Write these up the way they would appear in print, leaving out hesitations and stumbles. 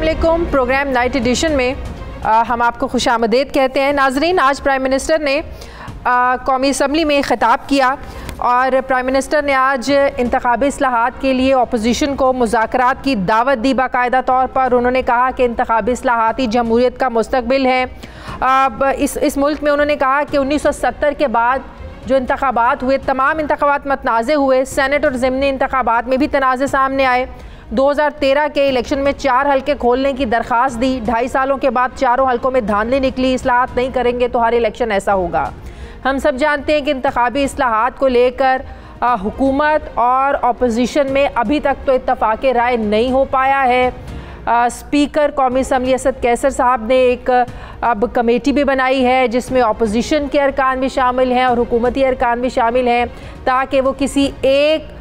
अस्सलामुअलैकुम। Programme night addition में हम आपको खुशामदीद कहते हैं। नाजरीन, आज प्राइम मिनिस्टर ने कौमी असम्बली में ख़िताब किया और प्राइम मिनिस्टर ने आज इंतखाबी इस्लाहात के लिए अपोजिशन को मुज़ाकरात की दावत दी। बाकायदा तौर पर उन्होंने कहा कि इंतखाबी इस्लाहात ही जमहूरियत का मुस्तकबिल है। इस मुल्क में उन्होंने कहा कि 1970 के बाद जो इंतखाबात हुए, तमाम इंतखाबात मतनाज़े हुए। सेनेट और ज़िमनी इंतखाबात में भी तनाज़े सामने आए। 2013 के इलेक्शन में 4 हल्के खोलने की दरख्वास्त दी। 2.5 सालों के बाद चारों हल्कों में धांधली निकली। इस्लाहात नहीं करेंगे तो हर इलेक्शन ऐसा होगा। हम सब जानते हैं कि इंतखाबी इस्लाहात को लेकर हुकूमत और अपोजिशन में अभी तक तो इत्तफाक राय नहीं हो पाया है। स्पीकर कौमी असम्बली असद कैसर साहब ने एक अब कमेटी भी बनाई है जिसमें अपोजिशन के अरकान भी शामिल हैं और हुकूमती अरकान भी शामिल हैं, ताकि वो किसी एक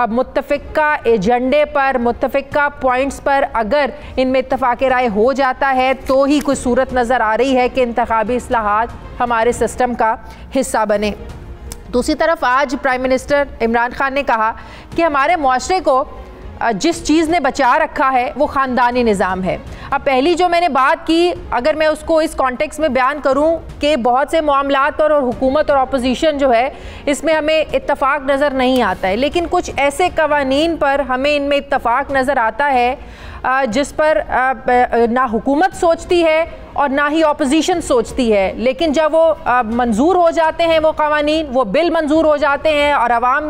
मुत्तफ़िका एजेंडे पर, मुत्तफ़िका पॉइंट्स पर अगर इनमें इत्तफाक राय हो जाता है तो ही कुछ सूरत नज़र आ रही है कि इंतखाबी इस्लाहात हमारे सिस्टम का हिस्सा बने। दूसरी तरफ आज प्राइम मिनिस्टर इमरान खान ने कहा कि हमारे मुआशरे को जिस चीज़ ने बचा रखा है वो ख़ानदानी निज़ाम है। अब पहली जो मैंने बात की, अगर मैं उसको इस कॉन्टेक्स्ट में बयान करूं कि बहुत से मामलात पर और हुकूमत और अपोजिशन जो है इसमें हमें इत्तफाक नज़र नहीं आता है, लेकिन कुछ ऐसे कवानीन पर हमें इनमें इत्तफाक नज़र आता है जिस पर ना हुकूमत सोचती है और ना ही अपोजिशन सोचती है। लेकिन जब वो मंजूर हो जाते हैं, वो कवानीन, वो बिल मंजूर हो जाते हैं और आवाम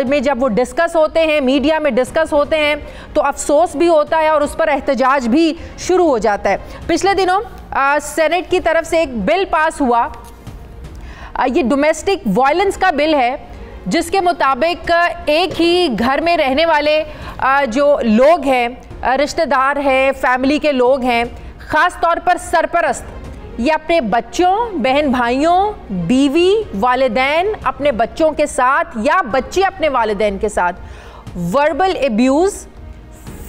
में जब वो डिस्कस होते हैं, मीडिया में डिस्कस होते हैं, तो अफसोस भी होता है और उस पर एहतजाज भी शुरू हो जाता है। पिछले दिनों सेनेट की तरफ से एक बिल पास हुआ। ये डोमेस्टिक वायलेंस का बिल है, जिसके मुताबिक एक ही घर में रहने वाले जो लोग हैं, रिश्तेदार हैं, फैमिली के लोग हैं, ख़ास तौर पर सरपरस्त, ये अपने बच्चों, बहन भाइयों, बीवी, वालिदैन अपने बच्चों के साथ या बच्चे अपने वालिदैन के साथ वर्बल एब्यूज़,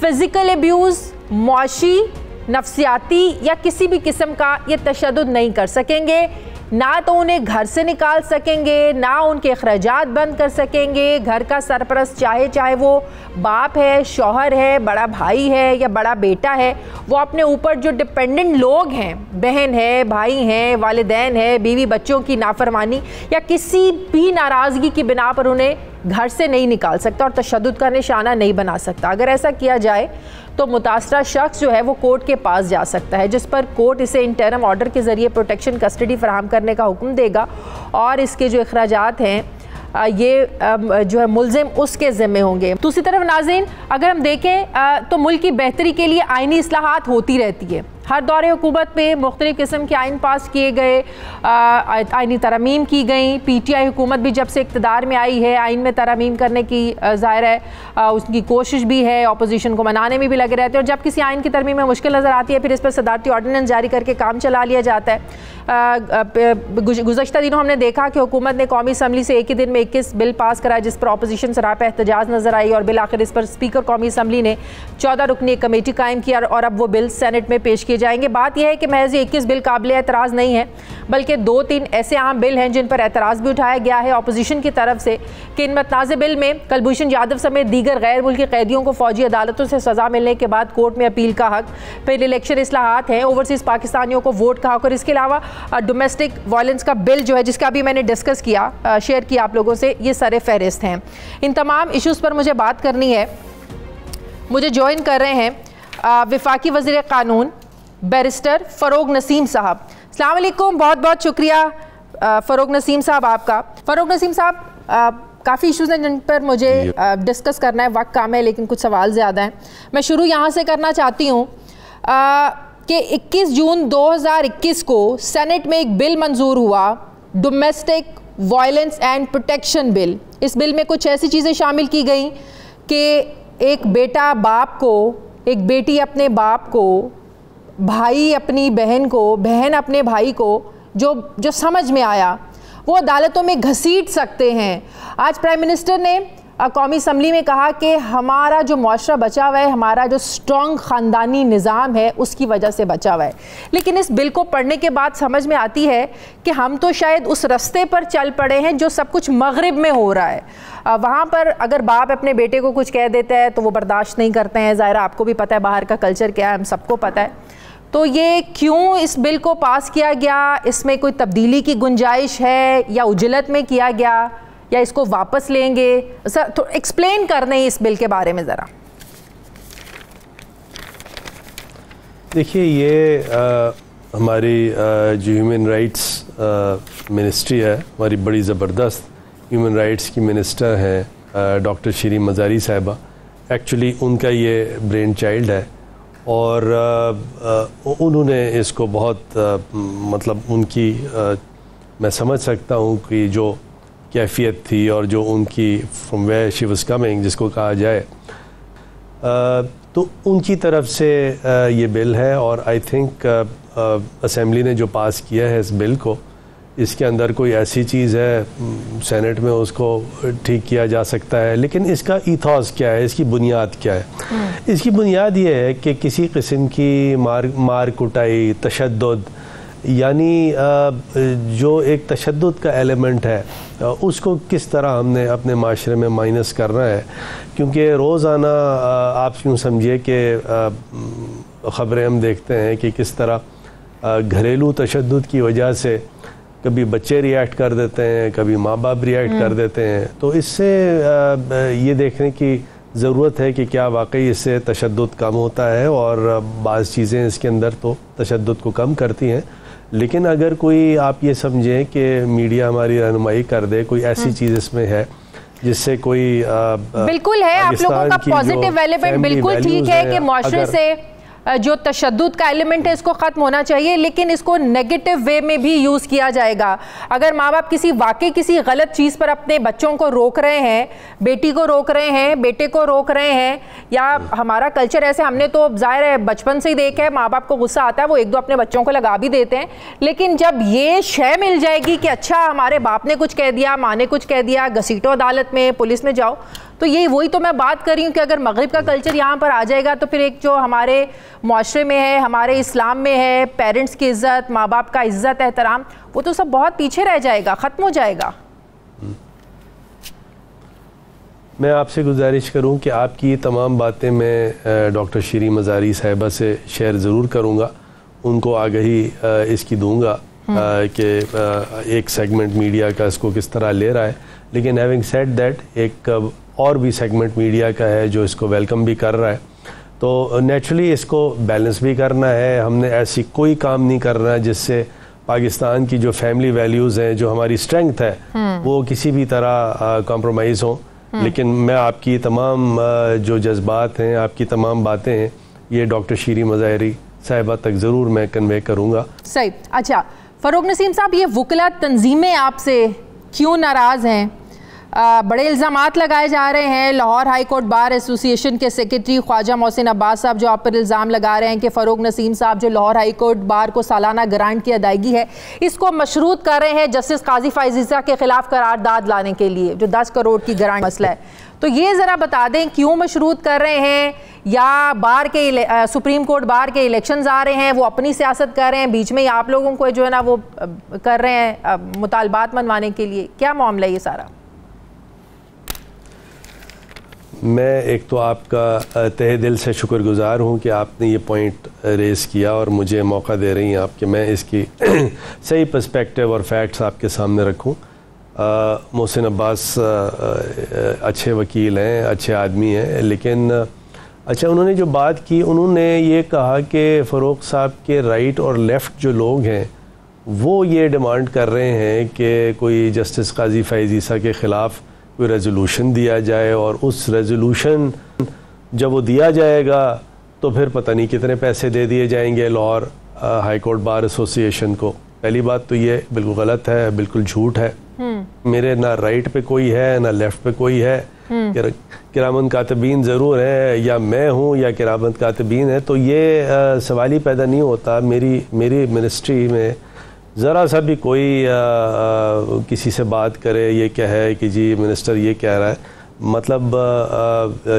फ़िज़िकल एब्यूज़, मुआशी, नफ्सियाती या किसी भी किस्म का ये तशद्दुद नहीं कर सकेंगे। ना तो उन्हें घर से निकाल सकेंगे, ना उनके अखराजात बंद कर सकेंगे। घर का सरपरस्त चाहे वो बाप है, शौहर है, बड़ा भाई है या बड़ा बेटा है, वो अपने ऊपर जो डिपेंडेंट लोग हैं, बहन है, भाई हैं, वालिदैन है, बीवी बच्चों की नाफरमानी या किसी भी नाराज़गी की बिना पर उन्हें घर से नहीं निकाल सकता और तशद्दुद का निशाना नहीं बना सकता। अगर ऐसा किया जाए तो मुतासरा शख्स जो है वो कोर्ट के पास जा सकता है, जिस पर कोर्ट इसे इंटरम ऑर्डर के ज़रिए प्रोटेक्शन कस्टडी फराहम करने का हुक्म देगा और इसके जो अखराजात हैं ये जो है मुल्ज़िम उसके ज़िम्मे होंगे। दूसरी तरफ नाज़रीन, अगर हम देखें तो मुल्क की बेहतरी के लिए आइनी इस्लाहात होती रहती है। हर दौरे हुकूमत में मुख्तलिफ़ किस्म के आइन पास किए गए, आइनी तरमीम की गई। PTI हुकूमत भी जब से इक़्तिदार में आई है आइन में तरमीम करने की ज़ाहिर है उसकी कोशिश भी है, अपोजिशन को मनाने में भी लगे रहते हैं। और जब किसी आइन की तरमीम में मुश्किल नज़र आती है फिर इस पर सदारती ऑर्डिनेंस जारी करके काम चला लिया जाता है। गुज़श्ता दिनों हमने देखा कि हुकूमत ने कौमी असम्बली से एक ही दिन में 21 बिल पास कराए, जिस पर अपोजिशन सरापा एहतजाज नज़र आई और बिल आखिर इस पर स्पीकर कौमी असम्बली ने 14 रुकनी एक कमेटी कायम किया और अब वो बिल सेनेट में पेश किए जाएंगे। बात यह है कि महज 21 बिल काबिल एतराज़ नहीं है, बल्कि 2-3 ऐसे आम बिल हैं जिन पर एतराज़ भी उठाया गया है अपोजिशन की तरफ से कि इन मतनाज़े बिल में कुलभूषण यादव समेत दीगर गैर मुल्की कैदियों को फ़ौजी अदालतों से सज़ा मिलने के बाद कोर्ट में अपील का हक, फिर इलेक्शन इस्लाहात हैं, ओवरसीज़ पाकिस्तानियों को वोट का हक और इसके अलावा डोमेस्टिक वायलेंस का बिल जो है जिसका भी मैंने डिस्कस किया, शेयर किया आप लोगों से, ये सरे फहरिस्त हैं। इन तमाम इशूज़ पर मुझे बात करनी है। मुझे ज्वाइन कर रहे हैं वफाकी वज़ीर क़ानून बैरिस्टर फ़रोग नसीम साहब। अस्सलाम वालेकुम, बहुत बहुत शुक्रिया फ़रोग नसीम साहब आपका। फ़रोग नसीम साहब, काफ़ी इश्यूज़ हैं जिन पर मुझे डिस्कस करना है, वक्त कम है लेकिन कुछ सवाल ज़्यादा हैं। मैं शुरू यहाँ से करना चाहती हूँ कि 21 जून 2021 को सेनेट में एक बिल मंजूर हुआ, domestic violence and protection bill. इस बिल में कुछ ऐसी चीज़ें शामिल की गई कि एक बेटा बाप को, एक बेटी अपने बाप को, भाई अपनी बहन को, बहन अपने भाई को जो समझ में आया वो अदालतों में घसीट सकते हैं। आज प्राइम मिनिस्टर ने कौमी असम्बली में कहा कि हमारा जो मुआशरा बचा हुआ है, हमारा जो स्ट्रॉन्ग ख़ानदानी निज़ाम है उसकी वजह से बचा हुआ है। लेकिन इस बिल को पढ़ने के बाद समझ में आती है कि हम तो शायद उस रास्ते पर चल पड़े हैं जो सब कुछ मगरिब में हो रहा है। वहाँ पर अगर बाप अपने बेटे को कुछ कह देता है तो वो बर्दाश्त नहीं करते हैं। ज़ाहिर आपको भी पता है बाहर का कल्चर क्या है, हम सबको पता है। तो ये क्यों इस बिल को पास किया गया, इसमें कोई तब्दीली की गुंजाइश है या उजलत में किया गया या इसको वापस लेंगे? सर तो एक्सप्लेन कर दें इस बिल के बारे में ज़रा। देखिए, ये हमारी जो ह्यूमन राइट्स मिनिस्ट्री है, हमारी बड़ी ज़बरदस्त ह्यूमन राइट्स की मिनिस्टर हैं डॉक्टर शीरी मज़ारी साहिबा। एक्चुअली उनका ये ब्रेन चाइल्ड है और उन्होंने इसको बहुत मतलब उनकी मैं समझ सकता हूँ कि जो कैफियत थी और जो उनकी from where she was coming जिसको कहा जाए, तो उनकी तरफ से ये बिल है। और आई थिंक असेंबली ने जो पास किया है इस बिल को, इसके अंदर कोई ऐसी चीज़ है सेनेट में उसको ठीक किया जा सकता है, लेकिन इसका ईथॉस क्या है, इसकी बुनियाद क्या है? इसकी बुनियाद ये है कि किसी किस्म की मार कुटाई, तशद्दुद, यानी जो एक तशद्दुद का एलिमेंट है उसको किस तरह हमने अपने माशरे में माइनस करना है। क्योंकि रोज़ाना आप यूँ समझिए कि ख़बरें हम देखते हैं कि किस तरह घरेलू तशद्दुद की वजह से कभी बच्चे रिएक्ट कर देते हैं, कभी माँ बाप रिएक्ट कर देते हैं। तो इससे ये देखने की ज़रूरत है कि क्या वाकई इससे तशद्दुद कम होता है, और बाज़ चीज़ें इसके अंदर तो तशद्दुद को कम करती हैं। लेकिन अगर कोई आप ये समझें कि मीडिया हमारी रहनुमाई कर दे, कोई ऐसी चीज़ इसमें है जिससे कोई बिल्कुल है, आप लोगों का पॉजिटिव एलिमेंट बिल्कुल ठीक है कि मुआशरे से जो तशद्दुद का एलिमेंट है इसको ख़त्म होना चाहिए, लेकिन इसको नेगेटिव वे में भी यूज़ किया जाएगा। अगर माँ बाप किसी गलत चीज़ पर अपने बच्चों को रोक रहे हैं, बेटी को रोक रहे हैं, बेटे को रोक रहे हैं, या हमारा कल्चर ऐसे, हमने तो ज़ाहिर है बचपन से ही देखा है, माँ बाप को गुस्सा आता है वो एक दो अपने बच्चों को लगा भी देते हैं। लेकिन जब ये शय मिल जाएगी कि अच्छा हमारे बाप ने कुछ कह दिया, माँ ने कुछ कह दिया, घसीटो अदालत में, पुलिस में जाओ, तो ये वही तो मैं बात कर रही हूँ कि अगर मगरिब का कल्चर यहाँ पर आ जाएगा तो फिर एक जो हमारे मुआशरे में है, हमारे इस्लाम में है, पेरेंट्स की इज़्ज़त, माँ बाप का इज़्ज़त एहतराम, वो तो सब बहुत पीछे रह जाएगा, ख़त्म हो जाएगा। मैं आपसे गुजारिश करूँ कि आपकी ये तमाम बातें मैं डॉक्टर शीरी मज़ारी साहिबा से शेयर ज़रूर करूँगा, उनको आगाही इसकी दूँगा कि एक सेगमेंट मीडिया का इसको किस तरह ले रहा है। लेकिन हैविंग सेड दैट, एक और भी सेगमेंट मीडिया का है जो इसको वेलकम भी कर रहा है, तो नेचुरली इसको बैलेंस भी करना है। हमने ऐसी कोई काम नहीं करना है जिससे पाकिस्तान की जो फैमिली वैल्यूज़ हैं, जो हमारी स्ट्रेंथ है, वो किसी भी तरह कॉम्प्रोमाइज़ हों। लेकिन मैं आपकी तमाम जो जज्बात हैं, आपकी तमाम बातें हैं, ये डॉक्टर शीरी मज़ारी साहिबा तक ज़रूर मैं कन्वे करूँगा। सही। अच्छा फ़ारूक नसीम साहब, ये वकला तंजीमें आपसे क्यों नाराज़ हैं? बड़े इल्ज़ामात लगाए जा रहे हैं। Lahore high court bar association के सेक्रेटरी ख्वाजा मोहसिन अब्बास साहब जो आप पर इल्ज़ाम लगा रहे हैं कि फ़ारूक नसीम साहब जो लाहौर हाई कोर्ट बार को सालाना ग्रांट की अदायगी है इसको मशरूत कर रहे हैं जस्टिस काजी फ़ाइज़ के ख़िलाफ़ करारदाद लाने के लिए, जो 10 करोड़ की ग्रांट मसला है। तो ये ज़रा बता दें क्यों मशरूत कर रहे हैं, या बार के सुप्रीम कोर्ट बार के इलेक्शंस आ रहे हैं, वो अपनी सियासत कर रहे हैं, बीच में ही आप लोगों को जो है ना वो कर रहे हैं मुतालबात मनवाने के लिए, क्या मामला है ये सारा? मैं एक तो आपका तहे दिल से शुक्रगुजार हूँ कि आपने ये पॉइंट रेज़ किया और मुझे मौका दे रही हैं आप कि मैं इसकी सही पर्सपेक्टिव और फैक्ट्स आपके सामने रखूँ। मोहसिन अब्बास अच्छे वकील हैं, अच्छे आदमी हैं, लेकिन अच्छा उन्होंने जो बात की, उन्होंने ये कहा कि फ़ारूक साहब के राइट और लेफ़्ट जो लोग हैं वो ये डिमांड कर रहे हैं कि कोई जस्टिस काजी फ़ाइज़ के ख़िलाफ़ कोई रेजोल्यूशन दिया जाए, और उस रेजोल्यूशन जब वो दिया जाएगा तो फिर पता नहीं कितने पैसे दे दिए जाएंगे Lahore high court bar association को। पहली बात तो ये बिल्कुल गलत है, बिल्कुल झूठ है। मेरे ना राइट पे कोई है ना लेफ़्ट पे कोई है। किरामत कातिबीन ज़रूर है, या मैं हूँ या किरामत कातिबीन है, तो ये सवाल ही पैदा नहीं होता। मेरी मिनिस्ट्री में ज़रा सा भी कोई किसी से बात करे, ये क्या है कि जी मिनिस्टर ये कह रहा है, मतलब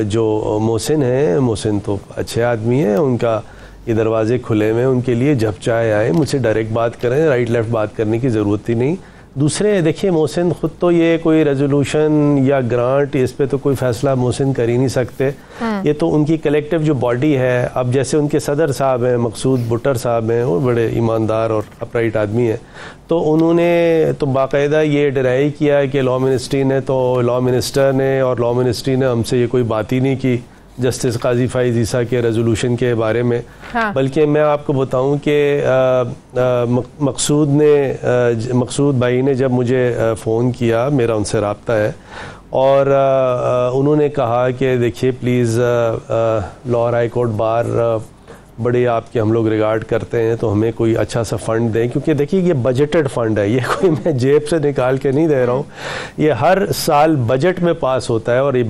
जो मोहसिन हैं, मोहसिन तो अच्छे आदमी हैं, उनका ये दरवाजे खुले हुए हैं उनके लिए, जब चाहे आए मुझसे डायरेक्ट बात करें, राइट लेफ़्ट बात करने की ज़रूरत ही नहीं। दूसरे देखिए, मोहसिन ख़ुद तो ये कोई रेजोल्यूशन या ग्रांट इस पे तो कोई फ़ैसला मोहसिन कर ही नहीं सकते। ये तो उनकी कलेक्टिव जो बॉडी है, अब जैसे उनके सदर साहब हैं मकसूद भुट्टर साहब हैं, वो बड़े ईमानदार और अपराइट आदमी हैं, तो उन्होंने तो बाकायदा ये डिनाई किया कि लॉ मिनिस्ट्री ने, तो लॉ मिनिस्टर ने और लॉ मिनिस्ट्री ने हमसे ये कोई बात ही नहीं की जस्टिस काजी फ़ाइज़ ईसा के रेजोल्यूशन के बारे में। हाँ। बल्कि मैं आपको बताऊं कि मकसूद भाई ने जब मुझे फ़ोन किया, मेरा उनसे रब्ता है, और उन्होंने कहा कि देखिए please Lahore high court bar बड़े आपके हम लोग रिगार्ड करते हैं, तो हमें कोई अच्छा सा फ़ंड दें, क्योंकि देखिए ये बजटेड फ़ंड है, ये कोई मैं जेब से निकाल के नहीं दे रहा हूँ, ये हर साल बजट में पास होता है और ये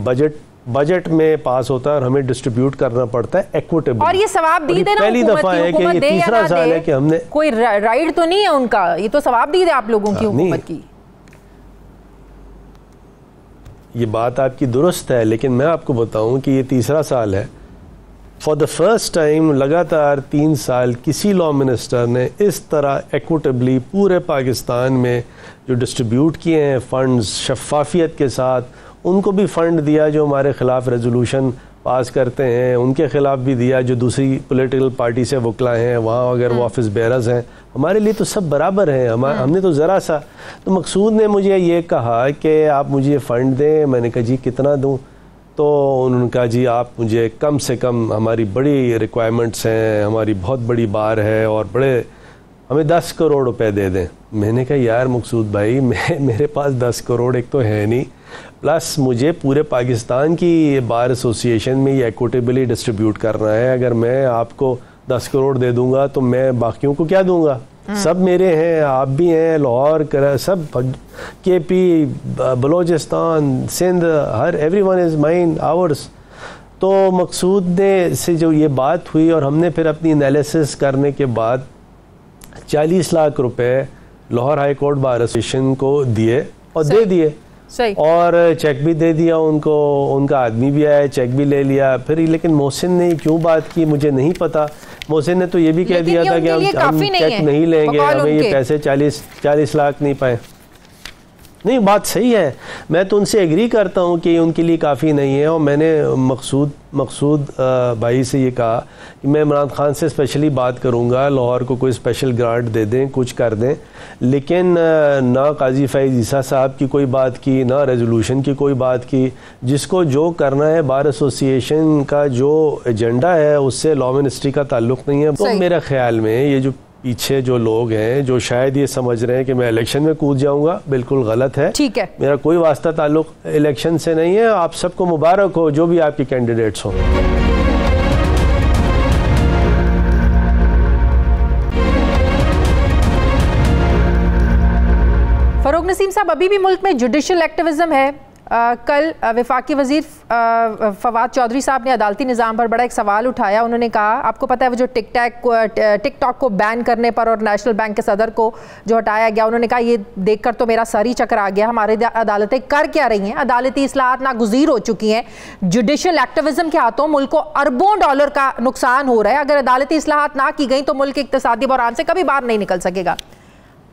बजट में पास होता है और हमें डिस्ट्रीब्यूट करना पड़ता है एक्विटेबल। और ये सवाब दी दे ना, पहली दफा है कि ये तीसरा साल है कि हमने, कोई राइड तो नहीं है उनका, ये तो सवाब दी दे आप लोगों की हुकूमत की। ये बात आपकी दुरुस्त है, लेकिन मैं आपको बताऊं कि ये तीसरा साल है। फॉर द फर्स्ट टाइम लगातार 3 साल किसी लॉ मिनिस्टर ने इस तरह एक्विटेबली पूरे पाकिस्तान में जो डिस्ट्रीब्यूट किए हैं फंड्स शफाफियत के साथ, उनको भी फ़ंड दिया जो हमारे ख़िलाफ़ रेजोल्यूशन पास करते हैं, उनके ख़िलाफ़ भी दिया जो दूसरी पॉलिटिकल पार्टी से वकला हैं, वहाँ अगर वो ऑफिस बेरर्स हैं, हमारे लिए तो सब बराबर हैं। हमने तो ज़रा सा, तो मकसूद ने मुझे ये कहा कि आप मुझे ये फ़ंड दें। मैंने कहा जी कितना दूँ? तो उन्होंने कहा जी आप मुझे कम से कम, हमारी बड़ी रिक्वायरमेंट्स हैं, हमारी बहुत बड़ी बार है और बड़े, हमें 10 करोड़ रुपए दे दें। मैंने कहा यार मकसूद भाई, मेरे पास 10 करोड़ एक तो है नहीं, प्लस मुझे पूरे पाकिस्तान की बार एसोसिएशन में ये एक्विटेबली डिस्ट्रीब्यूट करना है। अगर मैं आपको 10 करोड़ दे दूंगा तो मैं बाकियों को क्या दूंगा? सब मेरे हैं, आप भी हैं, लाहौर सब, KP, बलोचिस्तान, सिंध, हर एवरीवन इज़ माइन, आवर्स। तो मकसूद ने से जो ये बात हुई और हमने फिर अपनी एनालिसिस करने के बाद 40 लाख रुपए Lahore high court bar association को दिए और दे दिए, और चेक भी दे दिया उनको, उनका आदमी भी आया, चेक भी ले लिया फिर। लेकिन मोहसिन ने क्यों बात की मुझे नहीं पता। मोहसिन ने तो ये भी कह दिया था कि हम चेक नहीं लेंगे, हमें ये पैसे 40 लाख नहीं पाए। नहीं, बात सही है, मैं तो उनसे एग्री करता हूँ कि उनके लिए काफ़ी नहीं है। और मैंने मकसूद भाई से ये कहा कि मैं इमरान खान से स्पेशली बात करूँगा, लाहौर को कोई स्पेशल ग्रांट दे दें, कुछ कर दें। लेकिन ना काजी फ़ाइज़ ईसा साहब की कोई बात की, ना रेजोल्यूशन की कोई बात की। जिसको जो करना है, बार एसोसिएशन का जो एजेंडा है उससे लॉ मिनिस्ट्री का ताल्लुक़ नहीं है। तो मेरे ख्याल में ये जो पीछे जो लोग हैं जो शायद ये समझ रहे हैं कि मैं इलेक्शन में कूद जाऊंगा, बिल्कुल गलत है। ठीक है, मेरा कोई वास्ता ताल्लुक इलेक्शन से नहीं है। आप सबको मुबारक हो जो भी आपके कैंडिडेट्स हों। फरूक नसीम साहब, अभी भी मुल्क में जुडिशल एक्टिविज्म है। कल वफाकी वज़ीर फवाद चौधरी साहब ने अदालती निज़ाम पर बड़ा एक सवाल उठाया। उन्होंने कहा, आपको पता है वो जो टिकटॉक को बैन करने पर और नेशनल बैंक के सदर को जो हटाया गया, उन्होंने कहा ये देखकर तो मेरा सर ही चकरा गया, हमारी अदालतें कर क्या रही हैं? अदालती इस्लाहात नागुज़ीर हो चुकी हैं, जुडिशल एक्टिविज्म के हाथों मुल्क को अरबों डॉलर का नुकसान हो रहा है। अगर अदालती इस्लाहात ना की गई तो मुल्क इक़्तिसादी बहरान से कभी बाहर नहीं निकल सकेगा।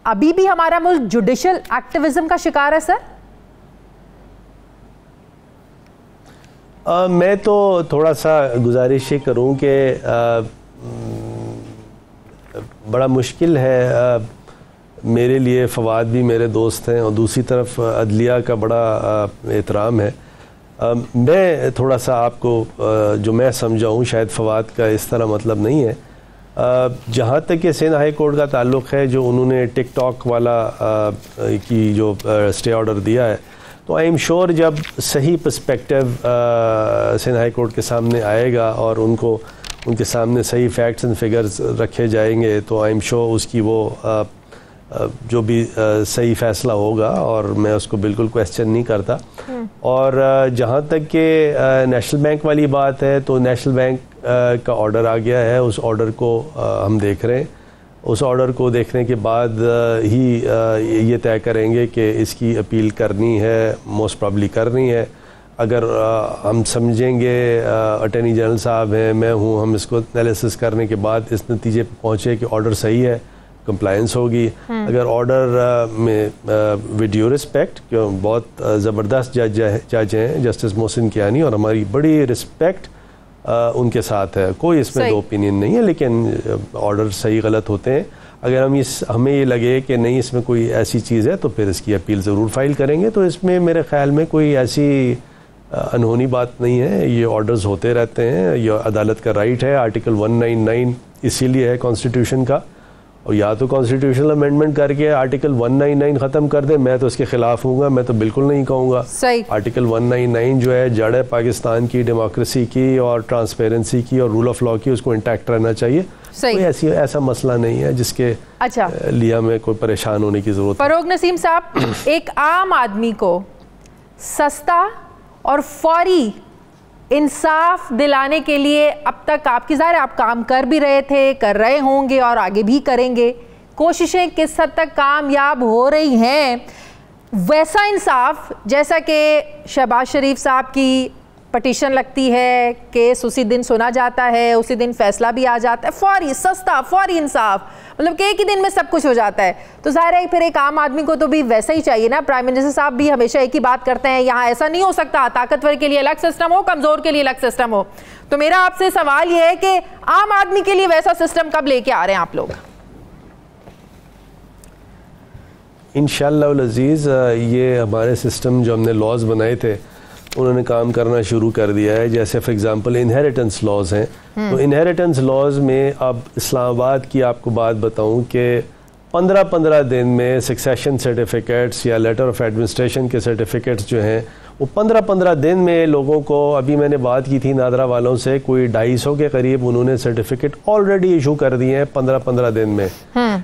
अभी भी हमारा मुल्क जुडिशल एक्टिविज्म का शिकार है सर? मैं तो थोड़ा सा गुजारिश ही करूं कि बड़ा मुश्किल है मेरे लिए, फवाद भी मेरे दोस्त हैं और दूसरी तरफ अदलिया का बड़ा एहतराम है। मैं थोड़ा सा आपको जो मैं समझाऊं, शायद फवाद का इस तरह मतलब नहीं है। जहाँ तक कि सिंध हाई कोर्ट का ताल्लुक़ है, जो उन्होंने टिकटॉक वाला की जो स्टे ऑर्डर दिया है, तो आई एम श्योर जब सही पर्सपेक्टिव सिंध हाई कोर्ट के सामने आएगा और उनके सामने सही फैक्ट्स एंड फिगर्स रखे जाएंगे, तो आई एम श्योर उसकी वो जो भी सही फ़ैसला होगा, और मैं उसको बिल्कुल क्वेश्चन नहीं करता। और जहाँ तक कि नेशनल बैंक वाली बात है, तो नेशनल बैंक का ऑर्डर आ गया है, उस ऑर्डर को हम देख रहे हैं। उस ऑर्डर को देखने के बाद ही ये तय करेंगे कि इसकी अपील करनी है, मोस्ट प्रॉब्ली करनी है। अगर हम समझेंगे अटॉर्नी जनरल साहब हैं, मैं हूँ, हम इसको एनालिसिस करने के बाद इस नतीजे पर पहुँचे कि ऑर्डर सही है, कंप्लायंस होगी। अगर ऑर्डर में विद ड्यू रिस्पेक्ट, क्यों बहुत ज़बरदस्त जज हैं जस्टिस मोहसिन कियानी, और हमारी बड़ी रिस्पेक्ट उनके साथ है, कोई इसमें दो ओपिनियन नहीं है, लेकिन ऑर्डर सही गलत होते हैं। अगर हमें ये लगे कि नहीं इसमें कोई ऐसी चीज़ है तो फिर इसकी अपील ज़रूर फाइल करेंगे। तो इसमें मेरे ख्याल में कोई ऐसी अनहोनी बात नहीं है, ये ऑर्डर्स होते रहते हैं, ये अदालत का राइट है। आर्टिकल 199 इसीलिए है कॉन्स्टिट्यूशन का, और या तो कॉन्स्टिट्यूशनल अमेंडमेंट करके आर्टिकल 199 ख़त्म कर दे, मैं तो इसके ख़िलाफ़ हूँ, मैं तो बिल्कुल नहीं कहूँगा। आर्टिकल 199 जो है जड़ है पाकिस्तान की डेमोक्रेसी की और ट्रांसपेरेंसी की और रूल ऑफ लॉ की, उसको इंटैक्ट रहना चाहिए। कोई ऐसा मसला नहीं है जिसके लिए हमें कोई परेशान होने की ज़रूरत। फरोग नसीम साहब, एक आम आदमी को सस्ता और फौरी इंसाफ दिलाने के लिए अब तक आपकी ज़ाहिर आप काम कर भी रहे थे, कर रहे होंगे और आगे भी करेंगे, कोशिशें किस हद तक कामयाब हो रही हैं वैसा इंसाफ जैसा कि शहबाज शरीफ साहब की पटिशन लगती है, केस उसी दिन सुना जाता है, उसी दिन फैसला भी आ जाता है, फौरी सस्ता फौरी इंसाफ, मतलब कि एक ही दिन में सब कुछ हो जाता है। तो जाहिर है फिर एक आम आदमी को तो भी वैसा ही चाहिए ना। प्राइम मिनिस्टर साहब भी हमेशा एक ही बात करते हैं, यहाँ ऐसा नहीं हो सकता, ताकतवर के लिए अलग सिस्टम हो, कमज़ोर के लिए अलग सिस्टम हो। तो मेरा आपसे सवाल यह है कि आम आदमी के लिए वैसा सिस्टम कब लेके आ रहे हैं आप लोग? इंशाअल्लाह अज़ीज़, ये हमारे सिस्टम जो हमने लॉज बनाए थे उन्होंने काम करना शुरू कर दिया है। जैसे फॉर एग्जांपल इनहेरिटेंस लॉज हैं, तो इनहेरिटेंस लॉज में अब इस्लामाबाद की आपको बात बताऊं कि 15-15 दिन में सक्सेशन सर्टिफिकेट्स या लेटर ऑफ एडमिनिस्ट्रेशन के सर्टिफिकेट्स जो हैं वो 15-15 दिन में लोगों को, अभी मैंने बात की थी नादरा वालों से, कोई 250 के करीब उन्होंने सर्टिफिकेट ऑलरेडी इशू कर दिए हैं 15-15 दिन में।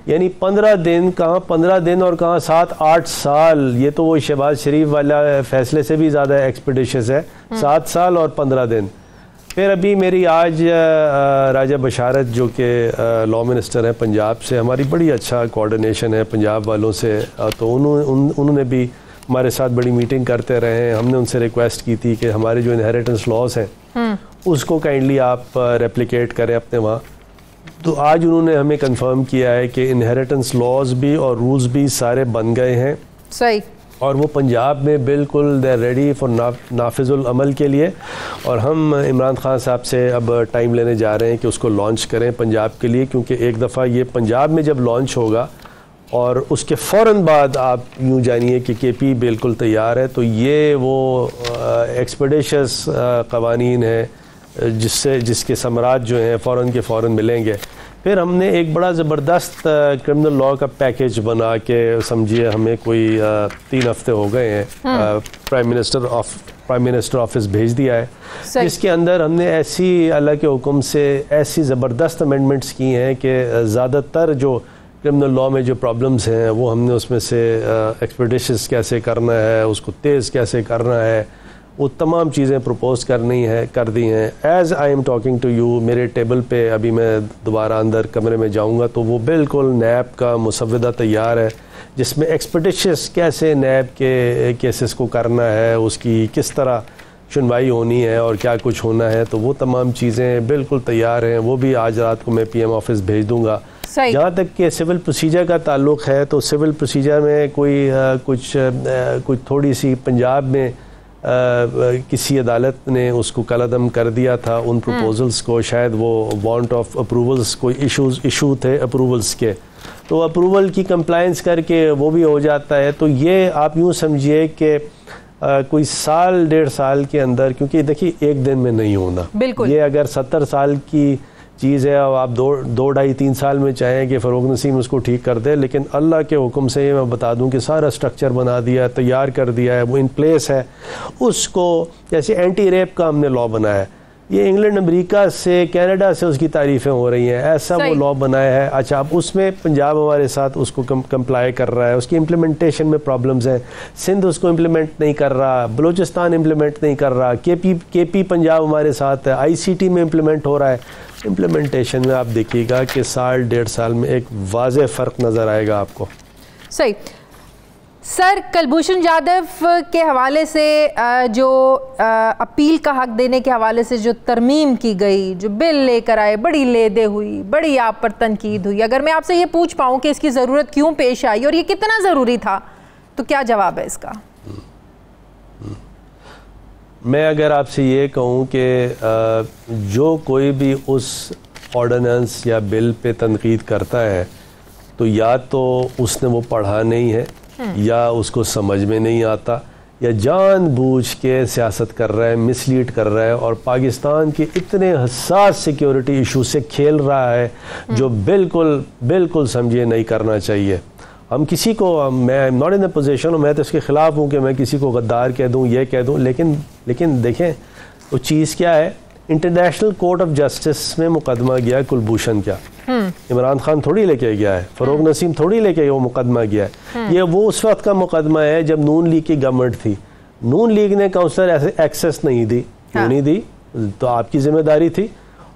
यानी 15 दिन कहाँ 15 दिन और कहाँ 7-8 साल। ये तो वो शहबाज शरीफ वाला फैसले से भी ज़्यादा एक्सपेडिशियस है, 7 साल और 15 दिन। फिर अभी मेरी आज राजा बशारत जो कि लॉ मिनिस्टर हैं पंजाब से, हमारी बड़ी अच्छा कोऑर्डिनेशन है पंजाब वालों से, तो उन्होंने भी हमारे साथ बड़ी मीटिंग करते रहे हैं। हमने उनसे रिक्वेस्ट की थी कि हमारे जो इनहेरिटेंस लॉज हैं उसको काइंडली आप रेप्लिकेट करें अपने वहाँ। तो आज उन्होंने हमें कंफर्म किया है कि इनहेरिटेंस लॉज भी और रूल्स भी सारे बन गए हैं, सही, और वो पंजाब में बिल्कुल दे रेडी फॉर नाफिजुल अमल के लिए। और हम इमरान खान साहब से अब टाइम लेने जा रहे हैं कि उसको लॉन्च करें पंजाब के लिए, क्योंकि एक दफ़ा ये पंजाब में जब लॉन्च होगा और उसके फ़ौरन बाद आप यूँ जानिए कि केपी बिल्कुल तैयार है। तो ये वो एक्सपेडिशियस क़वानीन है जिसके समराज जो हैं फ़ौरन के फ़ौरन मिलेंगे। फिर हमने एक बड़ा ज़बरदस्त क्रिमिनल लॉ का पैकेज बना के, समझिए हमें कोई 3 हफ्ते हो गए हैं, प्राइम मिनिस्टर ऑफिस भेज दिया है, जिसके अंदर हमने ऐसी अल्लाह के हुक्म से ऐसी ज़बरदस्त अमेंडमेंट्स की हैं कि ज़्यादातर जो क्रिमिनल लॉ में जो प्रॉब्लम्स हैं वो हमने उसमें से एक्सपेडिशियस कैसे करना है, उसको तेज़ कैसे करना है, वो तमाम चीज़ें प्रपोज कर दी हैं। As I am talking to you, मेरे टेबल पे अभी मैं दोबारा अंदर कमरे में जाऊंगा तो वो बिल्कुल नैब का मुसव्वदा तैयार है, जिसमें एक्सपेडिशियस कैसे नैब के केसेस को करना है, उसकी किस तरह सुनवाई होनी है और क्या कुछ होना है। तो वो तमाम चीज़ें बिल्कुल तैयार हैं, वो भी आज रात को मैं PM ऑफिस भेज दूँगा। जहाँ तक कि सिविल प्रोसीजर का ताल्लुक़ है, तो सिविल प्रोसीजर में कुछ थोड़ी सी पंजाब में किसी अदालत ने उसको कलअदम कर दिया था उन प्रपोजल्स को, शायद वो वांट ऑफ अप्रूवल्स कोई इशू थे अप्रूवल्स के, तो अप्रूवल की कंप्लायंस करके वो भी हो जाता है। तो ये आप यूँ समझिए कि कोई 1-1.5 साल के अंदर, क्योंकि देखिए एक दिन में नहीं होना, ये अगर 70 साल की चीज़ है और आप 2-2.5-3 साल में चाहें कि फ़रोग नसीम उसको ठीक कर दे, लेकिन अल्लाह के हुक्म से ये मैं बता दूं कि सारा स्ट्रक्चर बना दिया है, तैयार कर दिया है, वो इन प्लेस है। उसको जैसे एंटी रेप का हमने लॉ बनाया है, ये इंग्लैंड अमेरिका से कनाडा से उसकी तारीफ़ें हो रही हैं, ऐसा वो लॉ बनाया है। अच्छा, अब उसमें पंजाब हमारे साथ उसको कंप्लाई कर रहा है, उसकी इम्प्लीमेंटेशन में प्रॉब्लम्स हैं, सिंध उसको इम्प्लीमेंट नहीं कर रहा, बलूचिस्तान इम्प्लीमेंट नहीं कर रहा, केपी पंजाब हमारे साथ है, ICT में इम्प्लीमेंट हो रहा है। इम्प्लीमेंटेशन में आप देखिएगा कि 1-1.5 साल में एक वाज़ेह फ़र्क नज़र आएगा आपको। सही। सर, कुलभूषण जाधव के हवाले से जो अपील का हक देने के हवाले से जो तरमीम की गई, जो बिल लेकर आए, बड़ी लेदे हुई, बड़ी आप पर तनकीद हुई। अगर मैं आपसे ये पूछ पाऊँ कि इसकी ज़रूरत क्यों पेश आई और ये कितना ज़रूरी था, तो क्या जवाब है इसका? मैं अगर आपसे ये कहूँ कि जो कोई भी उस ऑर्डिनेंस या बिल पे तनकीद करता है तो या तो उसने वो पढ़ा नहीं है या उसको समझ में नहीं आता या जानबूझ के सियासत कर रहा है, मिसलीड कर रहा है और पाकिस्तान के इतने हसास सिक्योरिटी इशू से खेल रहा है जो बिल्कुल बिल्कुल समझिए नहीं करना चाहिए। हम किसी को, मैं नॉट इन द पोजीशन, मैं तो इसके ख़िलाफ़ हूँ कि मैं किसी को गद्दार कह दूँ, ये कह दूँ, लेकिन देखें वो चीज़ क्या है। इंटरनेशनल कोर्ट ऑफ जस्टिस में मुकदमा गया कुलभूषण का, इमरान खान थोड़ी लेके गया है, फ़रोग नसीम थोड़ी लेके वो मुकदमा गया है। ये वो उस वक्त का मुकदमा है जब नून लीग की गवर्नमेंट थी। नून लीग ने काउंसलर ऐसे एक्सेस नहीं दी, क्यों नहीं दी, तो आपकी जिम्मेदारी थी।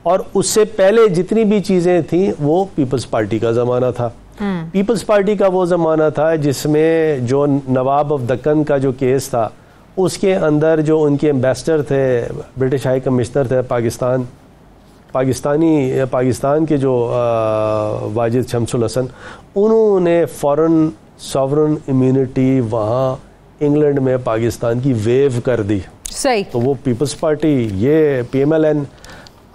और उससे पहले जितनी भी चीज़ें थी वो पीपल्स पार्टी का ज़माना था। पीपल्स पार्टी का वो ज़माना था जिसमें जो नवाब ऑफ दक्कन का जो केस था उसके अंदर जो उनके एम्बेसडर थे, ब्रिटिश हाई कमिश्नर थे पाकिस्तान के जो वाजिद शमसुल हसन, उन्होंने फॉरेन सॉवरन इम्यूनिटी वहाँ इंग्लैंड में पाकिस्तान की वेव कर दी। सही। तो वो पीपल्स पार्टी, ये PMLN।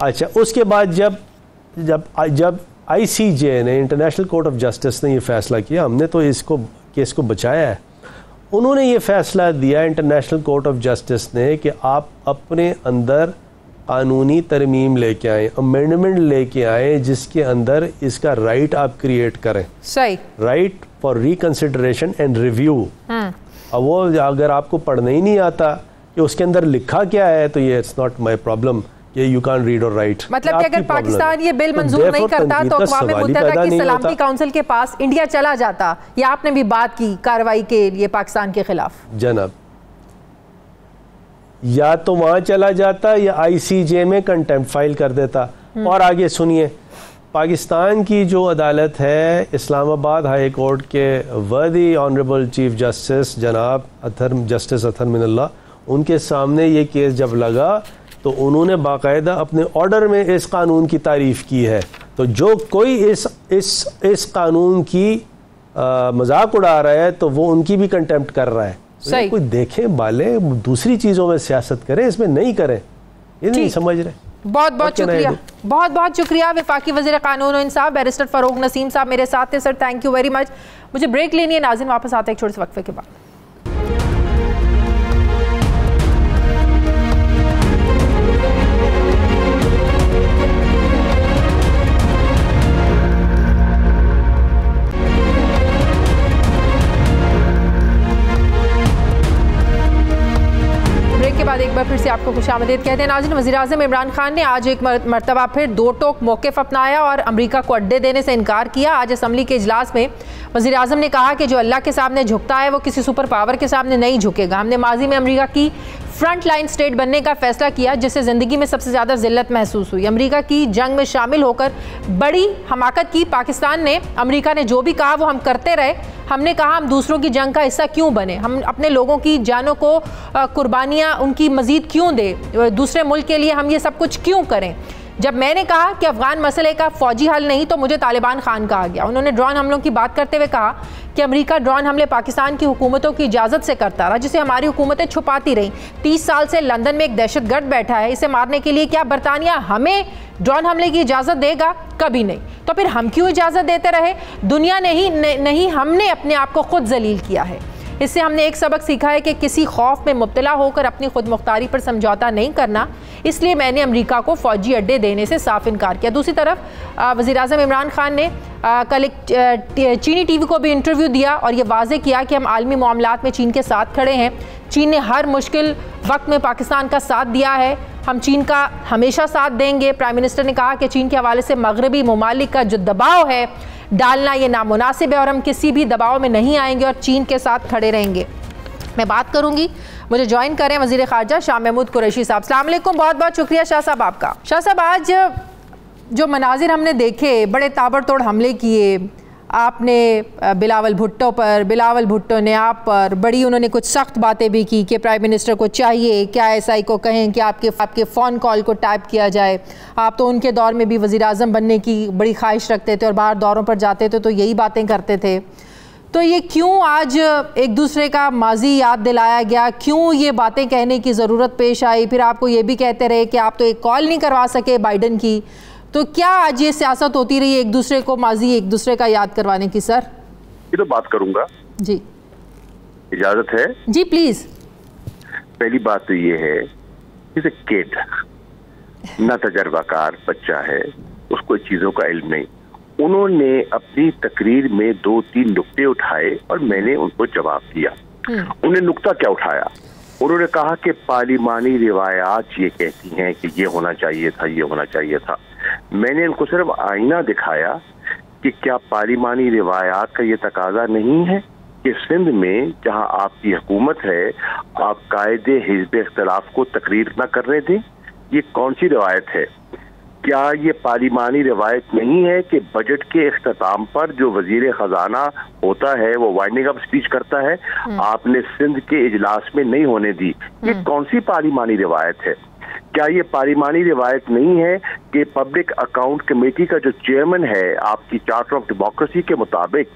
अच्छा, उसके बाद जब ICJ ने, इंटरनेशनल कोर्ट ऑफ जस्टिस ने ये फैसला किया, हमने तो इसको केस को बचाया है। उन्होंने ये फैसला दिया इंटरनेशनल कोर्ट ऑफ जस्टिस ने कि आप अपने अंदर कानूनी तरमीम लेके आए, अमेंडमेंट लेके आए जिसके अंदर इसका राइट आप क्रिएट करें। सही। Right for reconsideration and review. अब वो अगर आपको पढ़ना ही नहीं आता कि उसके अंदर लिखा क्या है तो ये इट्स नॉट माई प्रॉब्लम, ये यू कैन रीड और राइट। मतलब कि अगर पाकिस्तान ये बिल मंजूर नहीं करता तो अक़वाम मुत्तहिदा की सलामती काउंसिल के पास इंडिया चला जाता, या आपने भी बात की कार्रवाई के लिए पाकिस्तान के खिलाफ? जनाब, या तो वहां चला जाता या ICJ में कंटेम्प्ट फाइल कर देता। और आगे सुनिए, पाकिस्तान की जो अदालत है इस्लामाबाद हाई कोर्ट के वर्दी ऑनरेबल चीफ जस्टिस जनाब जस्टिस अतहर मिनल्लाह, उनके सामने ये केस जब लगा तो उन्होंने बाकायदा अपने ऑर्डर में इस कानून की तारीफ़ की है। तो जो कोई इस कानून की मजाक उड़ा रहा है तो वो उनकी भी कंटेम्प्ट कर रहा है। तो कोई देखें बाले, दूसरी चीज़ों में सियासत करें, इसमें नहीं करें, ये नहीं समझ रहे। बहुत बहुत शुक्रिया, बहुत बहुत शुक्रिया। वफाकी वज़ीर कानून और इंसाफ बैरिस्टर फ़रोग नसीम साहब मेरे साथ थे। Sir, thank you very much. मुझे ब्रेक लेनी है नाज़रीन, वापस आते हैं एक छोटे से वक्फे के बाद। एक बार फिर से आपको खुशामदीद कहते हैं नाज़रीन। वज़ीर-ए-आज़म इमरान खान ने आज एक मरतबा फिर दो टोक मौक़िफ़ अपनाया और अमेरिका को अड्डे देने से इनकार किया। आज असम्बली के इजलास में वज़ीर-ए-आज़म ने कहा कि जो अल्लाह के सामने झुकता है वो किसी सुपर पावर के सामने नहीं झुकेगा। हमने माजी में अमेरिका की फ्रंट लाइन स्टेट बनने का फैसला किया जिससे ज़िंदगी में सबसे ज़्यादा ज़िल्लत महसूस हुई। अमेरिका की जंग में शामिल होकर बड़ी हमाकत की पाकिस्तान ने। अमेरिका ने जो भी कहा वो हम करते रहे। हमने कहा हम दूसरों की जंग का हिस्सा क्यों बने, हम अपने लोगों की जानों को कुर्बानियाँ उनकी मज़ीद क्यों दें, दूसरे मुल्क के लिए हम ये सब कुछ क्यों करें। जब मैंने कहा कि अफ़गान मसले का फ़ौजी हल नहीं तो मुझे तालिबान खान कहा गया। उन्होंने ड्रोन हमलों की बात करते हुए कहा कि अमेरिका ड्रोन हमले पाकिस्तान की हुकूमतों की इजाज़त से करता रहा जिसे हमारी हुकूमतें छुपाती रहीं। 30 साल से लंदन में एक दहशतगर्द बैठा है, इसे मारने के लिए क्या बरतानिया हमें ड्रोन हमले की इजाज़त देगा? कभी नहीं। तो फिर हम क्यों इजाज़त देते रहे? दुनिया नहीं हमने अपने आप को खुद जलील किया है। इससे हमने एक सबक सीखा है कि किसी खौफ में मुब्तला होकर अपनी खुद मुख्तारी पर समझौता नहीं करना। इसलिए मैंने अमेरिका को फ़ौजी अड्डे देने से साफ इनकार किया। दूसरी तरफ वज़ीर-ए-आज़म इमरान खान ने कल एक चीनी टीवी को भी इंटरव्यू दिया और ये वाज़े किया कि हम आलमी मामलात में चीन के साथ खड़े हैं। चीन ने हर मुश्किल वक्त में पाकिस्तान का साथ दिया है, हम चीन का हमेशा साथ देंगे। प्राइम मिनिस्टर ने कहा कि चीन के हवाले से मगरबी ममालिक का जो दबाव है डालना ये नामुनासिब है और हम किसी भी दबाव में नहीं आएंगे और चीन के साथ खड़े रहेंगे। मैं बात करूंगी, मुझे ज्वाइन करें वज़ीर ख़ारजा शाह महमूद कुरैशी साहब। अस्सलाम वालेकुम, बहुत बहुत शुक्रिया शाह साहब आपका। शाह साहब, आज जो मनाजिर हमने देखे, बड़े ताबड़तोड़ हमले किए, आपने बिलावल भुट्टो पर, बिलावल भुट्टो ने आप पर बड़ी उन्होंने कुछ सख्त बातें भी की कि प्राइम मिनिस्टर को चाहिए कि ISI को कहें कि आपके फ़ोन कॉल को टैप किया जाए। आप तो उनके दौर में भी वज़ीर आज़म बनने की बड़ी ख्वाहिश रखते थे और बाहर दौरों पर जाते थे तो यही बातें करते थे। तो ये क्यों आज एक दूसरे का माजी याद दिलाया गया, क्यों ये बातें कहने की ज़रूरत पेश आई? फिर आपको ये भी कहते रहे कि आप तो एक कॉल नहीं करवा सके बाइडन की। तो क्या आज ये सियासत होती रही एक दूसरे को माजी एक दूसरे का याद करवाने की? सर ये तो बात करूंगा जी, इजाजत है जी प्लीज। पहली बात तो ये है कि किड ना तजर्बाकार बच्चा है, उसको चीजों का इल्म नहीं। उन्होंने अपनी तकरीर में 2-3 नुक्ते उठाए और मैंने उनको जवाब दिया। उन्हें नुक्ता क्या उठाया? उन्होंने कहा कि पार्लिमानी रिवायात ये कहती हैं कि ये होना चाहिए था, ये होना चाहिए था। मैंने उनको सिर्फ आईना दिखाया कि क्या पार्लिमानी रिवायात का ये तकाजा नहीं है कि सिंध में जहां आपकी हुकूमत है आप कायदे हिज़्ब इख्तिलाफ को तकरीर न करने दें? ये कौन सी रिवायत है? क्या ये पार्लिमानी रिवायत नहीं है कि बजट के इख्तिताम पर जो वजीर खजाना होता है वो वाइंडिंग अप स्पीच करता है, आपने सिंध के इजलास में नहीं होने दी? ये कौन सी पार्लिमानी रिवायत है? क्या ये पार्लिमानी रिवायत नहीं है कि पब्लिक अकाउंट कमेटी का जो चेयरमैन है आपकी चार्टर ऑफ डेमोक्रेसी के मुताबिक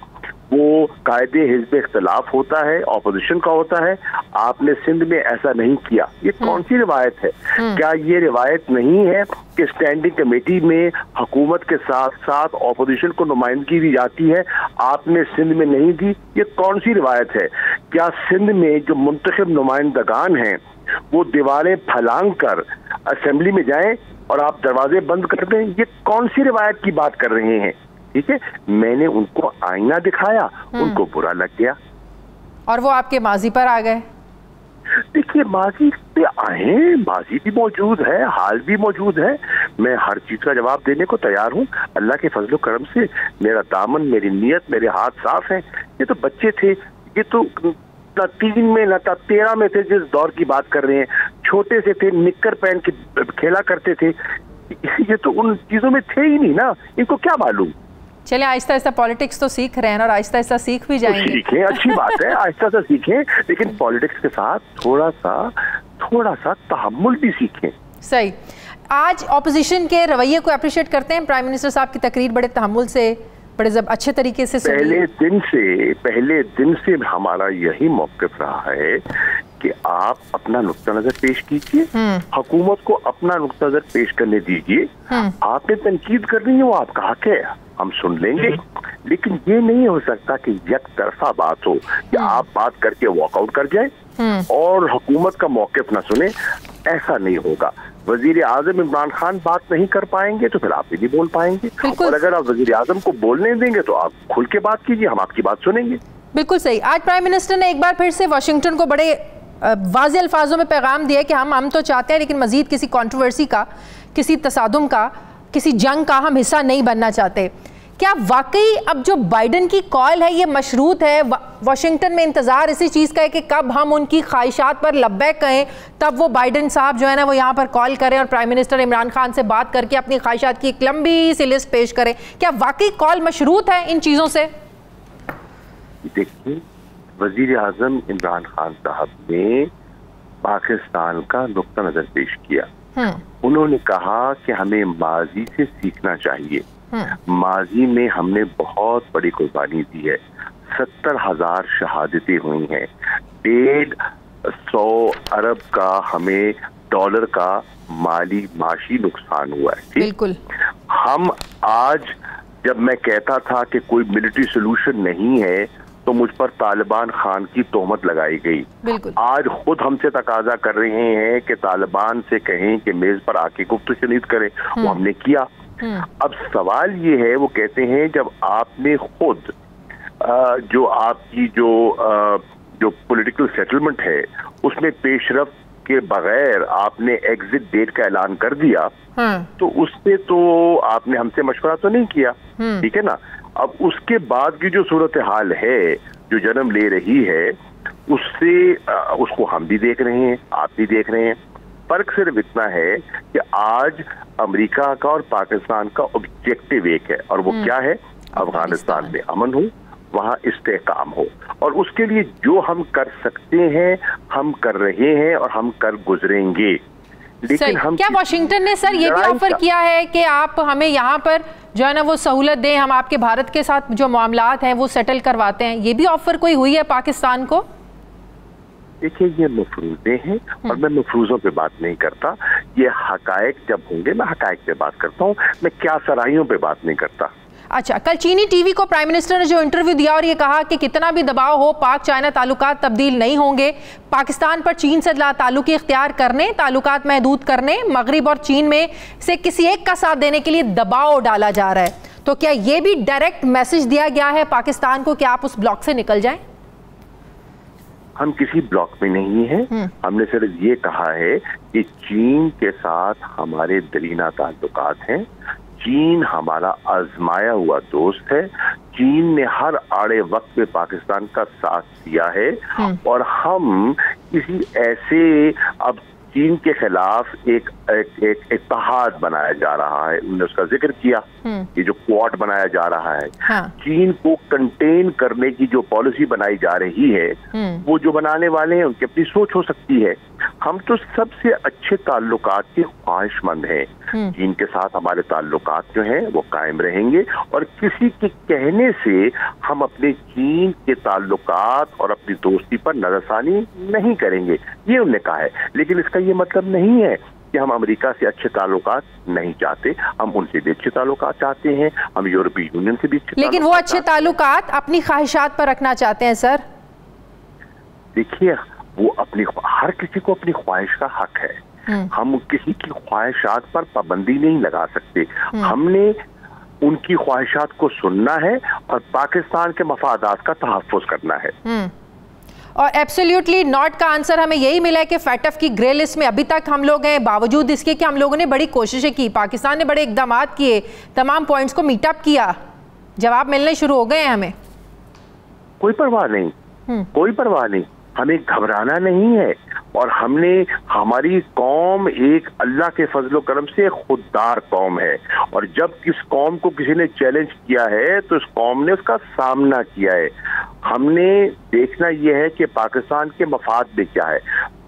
वो कायदे हिज़्ब इख्तिलाफ होता है, ऑपोजिशन का होता है, आपने सिंध में ऐसा नहीं किया? ये कौन सी रिवायत है? क्या ये रिवायत नहीं है कि स्टैंडिंग कमेटी में हुकूमत के साथ साथ ऑपोजिशन को नुमाइंदगी दी जाती है, आपने सिंध में नहीं दी? ये कौन सी रिवायत है? क्या सिंध में जो मुंतखब नुमाइंदगान हैं वो दीवारें फलांग कर असेंबली में जाएं और आप दरवाजे बंद कर दें? ये कौन सी रिवायत की बात कर रहे हैं? ठीक है, मैंने उनको आईना दिखाया, उनको बुरा लग गया और वो आपके माजी पर आ गए। देखिए, माजी पे आए, माजी भी मौजूद है, हाल भी मौजूद है। मैं हर चीज का जवाब देने को तैयार हूँ। अल्लाह के फजल करम से मेरा दामन, मेरी नीयत, मेरे हाथ साफ है। ये तो बच्चे थे, ये तो ना 3 में ना 13 में थे जिस दौर की बात कर रहे हैं। छोटे से थे, निक्कर पहन के खेला करते थे। ये तो उन चीजों में थे ही नहीं ना, इनको क्या मालूम। चलिए, आहिस्ता आहिस्ता पॉलिटिक्स तो सीख रहे हैं और आहिस्ता आहिस्ता सीख भी जाएंगे। सीखें, अच्छी बात है, आहिस्ता आहिस्ता सीखें, लेकिन पॉलिटिक्स के साथ थोड़ा सा तहम्मुल भी सीखें। सही। आज ऑपोजिशन के रवैये को अप्रिशिएट करते हैं। प्राइम मिनिस्टर साहब की तकरीर बड़े तहम्मुल से, बड़े अच्छे तरीके से पहले दिन से हमारा यही मौक़िफ़ रहा है कि आप अपना नुक्ता नजर पेश कीजिए, हुकूमत को अपना नुक्ता नजर पेश करने दीजिए। आपने तनकीद करनी है, वो आपका हक है, हम सुन लेंगे, लेकिन ये नहीं हो सकता कि एक तरफा बात हो कि आप बात करके वॉकआउट कर जाए और हुकूमत का मौक़िफ़ ना सुने। ऐसा नहीं होगा। वजीर आजम इमरान खान बात नहीं कर पाएंगे तो फिर आप भी नहीं बोल पाएंगे, और अगर आप वजीर आजम को बोलने देंगे तो आप खुल के बात कीजिए, हम आपकी बात सुनेंगे। बिल्कुल सही। आज प्राइम मिनिस्टर ने एक बार फिर से वाशिंगटन को बड़े वाज़ेह अल्फाजों में पैगाम दिया कि हम तो चाहते हैं, लेकिन मजीद किसी कंट्रोवर्सी का, किसी तसादुम का, किसी जंग का हम हिस्सा नहीं बनना चाहते। क्या वाकई अब जो बाइडन की कॉल है ये मशरूत है? वाशिंगटन में इंतज़ार इसी चीज़ का है कि कब हम उनकी ख्वाहिशात पर लब्बैक कहें, तब वो बाइडन साहब जो है ना वो यहाँ पर कॉल करें और प्राइम मिनिस्टर इमरान खान से बात करके अपनी ख्वाहिशात की एक लंबी सी लिस्ट पेश करें। क्या वाकई कॉल मशरूत है इन चीज़ों से? देखिए, वजीर आजम इमरान खान साहब ने पाकिस्तान का नुक्ता नजर पेश किया। उन्होंने कहा कि हमें माजी से सीखना चाहिए। माजी में हमने बहुत बड़ी कुर्बानी दी है, 70,000 शहादतें हुई हैं, 150 अरब का हमें डॉलर का माशी नुकसान हुआ है। बिल्कुल। हम आज, जब मैं कहता था कि कोई मिलिट्री सोल्यूशन नहीं है तो मुझ पर तालिबान खान की तोहमत लगाई गई। आज खुद हमसे तकाजा कर रहे हैं कि तालिबान से कहें कि मेज पर आके गुफ्तगू शनीद करें, वो हमने किया। अब सवाल ये है, वो कहते हैं जब आपने खुद जो आपकी जो पॉलिटिकल सेटलमेंट है उसमें पेशरफ के बगैर आपने एग्जिट डेट का ऐलान कर दिया, तो उससे तो आपने हमसे मशवरा तो नहीं किया, ठीक है ना। अब उसके बाद की जो सूरत हाल है जो जन्म ले रही है उसको हम भी देख रहे हैं, आप भी देख रहे हैं। फर्क सिर्फ इतना है कि आज अमेरिका का और पाकिस्तान का ऑब्जेक्टिव एक है, और वो क्या है? अफगानिस्तान में अमन हो, वहाँ इस्तेहकाम हो, और उसके लिए जो हम कर सकते हैं हम कर रहे हैं और हम कर गुजरेंगे। लेकिन हम क्या वाशिंगटन ने सर ये भी ऑफर किया है कि आप हमें यहाँ पर जो है ना वो सहूलत दें, हम आपके भारत के साथ जो मामलात हैं वो सेटल करवाते हैं, ये भी ऑफर कोई हुई है पाकिस्तान को? देखिए, ये मफरूज़े हैं और मैं मफरूज़ों पे बात नहीं करता। ये हकायक जब होंगे मैं हकायक पे बात करता हूँ, मैं क्या सराहियों पे बात नहीं करता। अच्छा, कल चीनी टीवी को प्राइम मिनिस्टर ने जो इंटरव्यू दिया और ये कहा कि कितना भी दबाव हो पाक चाइना ताल्लुकात तब्दील नहीं होंगे, पाकिस्तान पर चीन से ताल्लुकी इख्तियार करने, ताल्लुकात महदूद करने, मगरिब और चीन में से किसी एक का साथ देने के लिए दबाव डाला जा रहा है। तो क्या ये भी डायरेक्ट मैसेज दिया गया है पाकिस्तान को कि आप उस ब्लॉक से निकल जाएं? हम किसी ब्लॉक में नहीं हैं। हमने सिर्फ ये कहा है कि चीन के साथ हमारे दरीना ताल्लुकात हैं। चीन हमारा आजमाया हुआ दोस्त है। चीन ने हर आड़े वक्त में पाकिस्तान का साथ दिया है और हम किसी ऐसे, अब चीन के खिलाफ एक इत्तेहाद बनाया जा रहा है, उन्होंने उसका जिक्र किया, ये जो क्वाड बनाया जा रहा है, चीन को कंटेन करने की जो पॉलिसी बनाई जा रही है, वो जो बनाने वाले हैं उनकी अपनी सोच हो सकती है। हम तो सबसे अच्छे ताल्लुकात के ख्वाहिशमंद हैं। चीन के साथ हमारे ताल्लुकात जो हैं वो कायम रहेंगे और किसी के कहने से हम अपने चीन के ताल्लुकात और अपनी दोस्ती पर नजरसानी नहीं करेंगे, ये उन्होंने कहा है। लेकिन इसका ये मतलब नहीं है कि हम अमेरिका से अच्छे ताल्लुकात नहीं चाहते, हम उनसे भी अच्छे ताल्लुकात चाहते हैं, हम यूरोपीय यूनियन से भी अच्छे, लेकिन वो अच्छे ताल्लुकात अपनी ख्वाहिशात पर रखना चाहते हैं सर। देखिए, वो अपनी, हर किसी को अपनी ख्वाहिश का हक है। हम किसी की ख्वाहिशात पर पाबंदी नहीं लगा सकते। हमने उनकी ख्वाहिशात को सुनना है और पाकिस्तान के मफादात का तहफ़्फ़ुज़ करना है। और एब्सोल्युटली नॉट का आंसर हमें यही मिला है कि फैटफ की ग्रे लिस्ट में अभी तक हम लोग हैं, बावजूद इसके कि हम लोगों ने बड़ी कोशिशें की, पाकिस्तान ने बड़े इकदाम किए, तमाम पॉइंट्स को मीटअप किया, जवाब मिलने शुरू हो गए हैं हमें। कोई परवाह नहीं, कोई परवाह नहीं, हमें घबराना नहीं है। और हमने, हमारी कौम एक अल्लाह के फजलो करम से खुददार कौम है, और जब किस कौम को किसी ने चैलेंज किया है तो इस कौम ने उसका सामना किया है। हमने देखना यह है कि पाकिस्तान के मफाद में क्या है।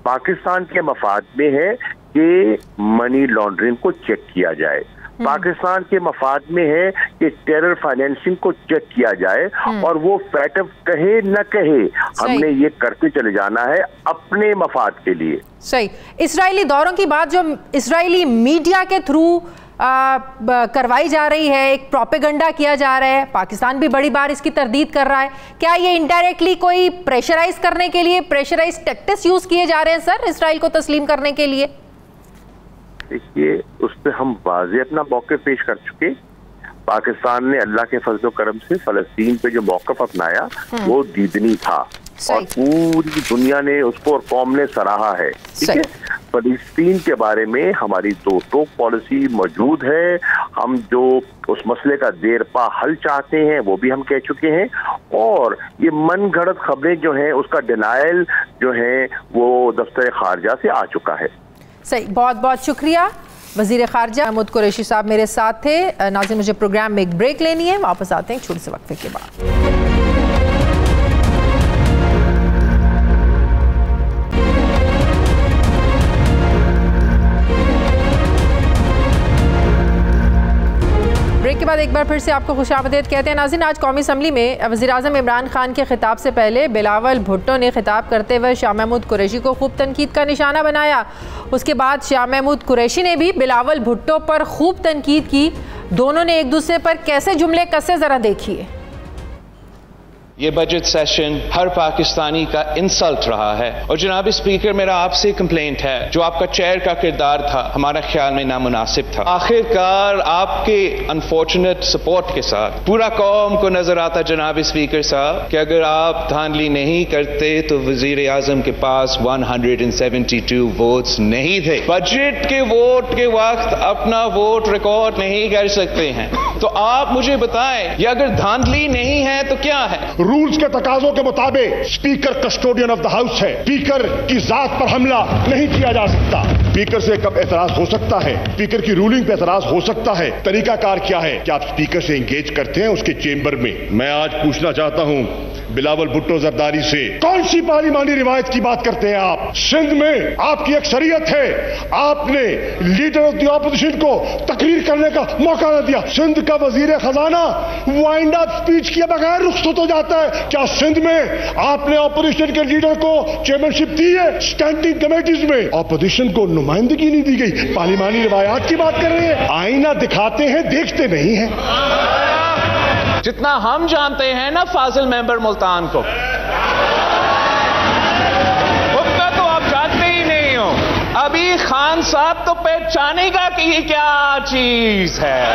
पाकिस्तान के मफाद में है कि मनी लॉन्ड्रिंग को चेक किया जाए, पाकिस्तान के मफाद में है कि टेरर फाइनेंसिंग को चेक किया जाए, और वो फैटफ कहे न कहे हमने ये करते चले जाना है अपने मफाद के लिए। सही। इजरायली दौरों की बात जो इजरायली मीडिया के थ्रू करवाई जा रही है, एक प्रोपेगेंडा किया जा रहा है, पाकिस्तान भी बड़ी बार इसकी तरदीद कर रहा है, क्या ये इनडायरेक्टली कोई प्रेशराइज करने के लिए प्रेशराइज टैक्टिक्स यूज किए जा रहे हैं सर इजराइल को तस्लीम करने के लिए? देखिए, उस पर हम वाज़े अपना मौक़िफ़ पेश कर चुके। पाकिस्तान ने अल्लाह के फजल करम से फ़लस्तीन पे जो मौक़िफ़ अपनाया वो दीदनी था और पूरी दुनिया ने उसको और कौम ने सराहा है। ठीक है, फ़लस्तीन के बारे में हमारी दो टोक पॉलिसी मौजूद है। हम जो उस मसले का देर पा हल चाहते हैं वो भी हम कह चुके हैं, और ये मन गढ़ंत खबरें जो हैं उसका डिनायल जो है वो दफ्तर खारजा से आ चुका है। सही, बहुत बहुत शुक्रिया वज़ीर ख़ारजा महमूद कुरैशी साहब मेरे साथ थे। नाज़रीन, मुझे प्रोग्राम में एक ब्रेक लेनी है, वापस आते हैं एक छोटे से वक्फे के बाद। ब्रेक के बाद एक बार फिर से आपको खुशामदीद कहते हैं। नाज़रीन, आज कौमी असम्बली में वज़ीर-ए-आज़म इमरान खान के खिताब से पहले बिलावल भुट्टो ने खिताब करते हुए शाह महमूद कुरैशी को खूब तनकीद का निशाना बनाया। उसके बाद शाह महमूद कुरैशी ने भी बिलावल भुट्टो पर खूब तनकीद की। दोनों ने एक दूसरे पर कैसे जुमले कसे, ज़रा देखिए। ये बजट सेशन हर पाकिस्तानी का इंसल्ट रहा है, और जनाब स्पीकर, मेरा आपसे कंप्लेंट है, जो आपका चेयर का किरदार था हमारा ख्याल में नामुनासिब था। आखिरकार आपके अनफॉर्चुनेट सपोर्ट के साथ पूरा कौम को नजर आता जनाब स्पीकर साहब कि अगर आप धांधली नहीं करते तो वजीर आजम के पास 172 वोट्स नहीं थे। बजट के वोट के वक्त अपना वोट रिकॉर्ड नहीं कर सकते हैं, तो आप मुझे बताएं, ये अगर धांधली नहीं है तो क्या है? रूल्स के तकाजों के मुताबिक speaker custodian of the house है। स्पीकर की जात पर हमला नहीं किया जा सकता। स्पीकर से कब एतराज हो सकता है, स्पीकर की रूलिंग पे एतराज हो सकता है, तरीकाकार क्या है कि आप स्पीकर से एंगेज करते हैं उसके चेंबर में। मैं आज पूछना चाहता हूं बिलावल भुट्टो जरदारी से, कौन सी पार्लिमानी रिवायत की बात करते हैं आप? सिंध में आपकी अक्सरियत है, आपने लीडर ऑफ द ऑपोजिशन को तकरीर करने का मौका न दिया। सिंध का वजीर खजाना वाइंड अप स्पीच किए बगैर रुखसत हो जाता है। क्या सिंध में आपने ऑपोजिशन के लीडर को चेयरमैनशिप दी है? स्टैंडिंग कमेटीज में ऑपोजिशन को नुमाइंदगी नहीं दी गई। पार्लिमानी रिवायात की बात कर रहे हैं, आईना दिखाते हैं, देखते नहीं है। जितना हम जानते हैं ना फाजिल मेंबर मुल्तान को, उतना तो आप जानते ही नहीं हो। अभी खान साहब तो पहचानेगा कि ये क्या चीज है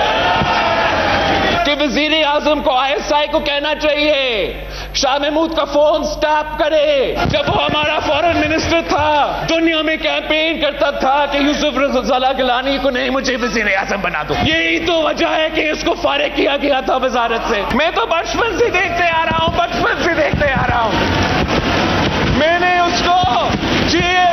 कि वजीर आजम को ISI को कहना चाहिए शाह महमूद का फोन स्टॉप करे। जब वो हमारा फॉरेन मिनिस्टर था, दुनिया में कैंपेन करता था कि यूसुफ रज़ा गिलानी को नहीं, मुझे वजीर आजम बना दो। यही तो वजह है कि इसको फारिग किया गया था वजारत से। मैं तो बचपन से देखते आ रहा हूं, बचपन से देखते आ रहा हूं। मैंने उसको